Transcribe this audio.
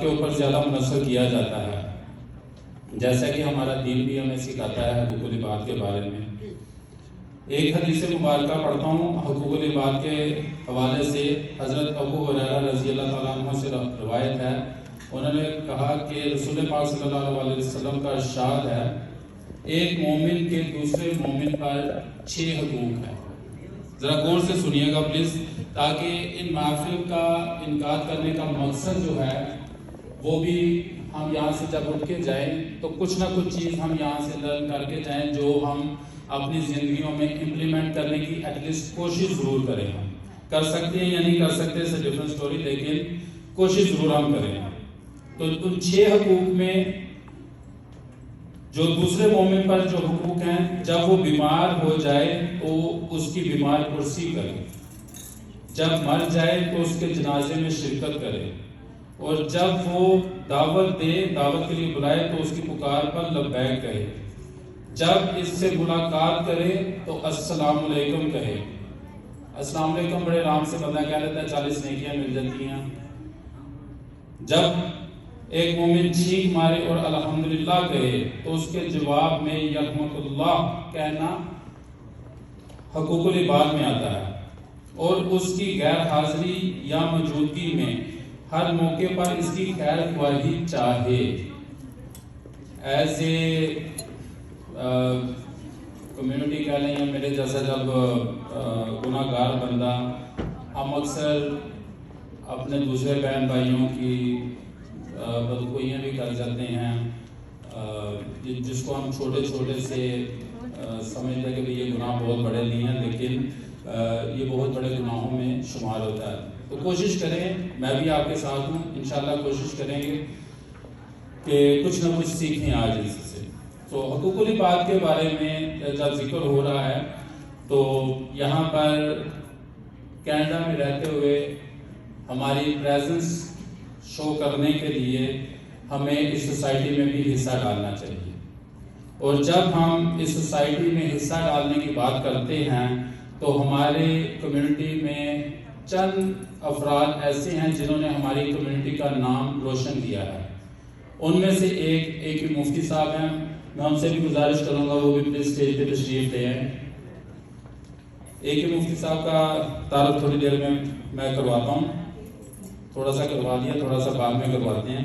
کے اوپر زیادہ منحصر کیا جاتا ہے، جیسا کہ ہمارا دین بھی ہمیں سکھاتا ہے حقوق العباد کے بارے میں۔ ایک حدیث مبارکہ پڑھتا ہوں حقوق العباد کے حوالے سے۔ حضرت ابو ہریرہ رضی اللہ تعالیٰ عنہ سے روایت ہے، انہوں نے کہا کہ رسول پاک صلی اللہ علیہ وسلم کا ارشاد ہے، ایک مومن کے دوسرے مومن پر 6 حقوق ہیں۔ ذرا غور سے سنیے گا پلیز، تاکہ ان محافل کا انعقاد کرنے کا مقصد جو ہے وہ بھی ہم یہاں سے جب اٹھ کے جائیں تو کچھ نہ کچھ چیز ہم یہاں سے لرن کر کے جائیں جو ہم اپنی زندگیوں میں امپلیمنٹ کرنے کی ایٹ لیسٹ کوشش ضرور کریں۔ ہم کر سکتے ہیں یا نہیں کر سکتے اس ڈفرنٹ سٹوری، لیکن کوشش ضرور ہم کریں۔ تو ان 6 حقوق میں جو دوسرے مومن پر جو حقوق ہیں، جب وہ بیمار ہو جائے تو اس کی بیمار پرسی کرے، جب مر جائے تو اس کے جنازے میں شرکت کرے، اور جب وہ دعوت دے، دعوت کے لیے بلائے تو اس کی پکار پر لبیک کہے، جب اس سے ملاقات کرے تو السلام علیکم کہے۔ السلام علیکم بڑے آرام سے بندہ کہہ لیتا ہے، 40 نیکیاں مل جاتی ہیں۔ جب ایک مومن چھینک مارے اور الحمدللہ کہے تو اس کے جواب میں یرحمک اللہ کہنا حقوق العباد میں آتا ہے، اور اس کی غیر حاضری یا موجودگی میں ہر موقع پر اس کی خیر خواہی چاہے۔ ایز اے کمیونٹی کہہ لیں یا میرے جیسا جب گناہ گار بندہ، ہم اکثر اپنے دوسرے بہن بھائیوں کی بدخوئیاں بھی کر جاتے ہیں، جس کو ہم چھوٹے چھوٹے سے سمجھتے ہیں کہ یہ گناہ بہت بڑے نہیں ہیں، لیکن یہ بہت بڑے گناہوں میں شمار ہوتا ہے۔ تو کوشش کریں، میں بھی آپ کے ساتھ ہوں، انشاءاللہ کوشش کریں گے کہ کچھ نہ کچھ سیکھیں آج اس سے۔ تو حقوق العباد کے بارے میں جب ذکر ہو رہا ہے تو یہاں پر کینیڈا میں رہتے ہوئے ہماری پریزنس شو کرنے کے لیے ہمیں اس سوسائٹی میں بھی حصہ ڈالنا چاہیے، اور جب ہم اس سوسائٹی میں حصہ ڈالنے کی بات کرتے ہیں تو ہمارے کمیونٹی میں چند افراد ایسے ہیں جنہوں نے ہماری کمیونٹی کا نام روشن کیا ہے۔ ان میں سے ایک مفتی صاحب ہیں، میں ان سے بھی گزارش کروں گا وہ بھی پلیز اسٹیج پہ تشریف لے آئیں۔ ایک مفتی صاحب کا تعارف تھوڑی دیر میں کرواتا ہوں، تھوڑا سا کروا دیا، تھوڑا سا بعد میں کرواتے ہیں۔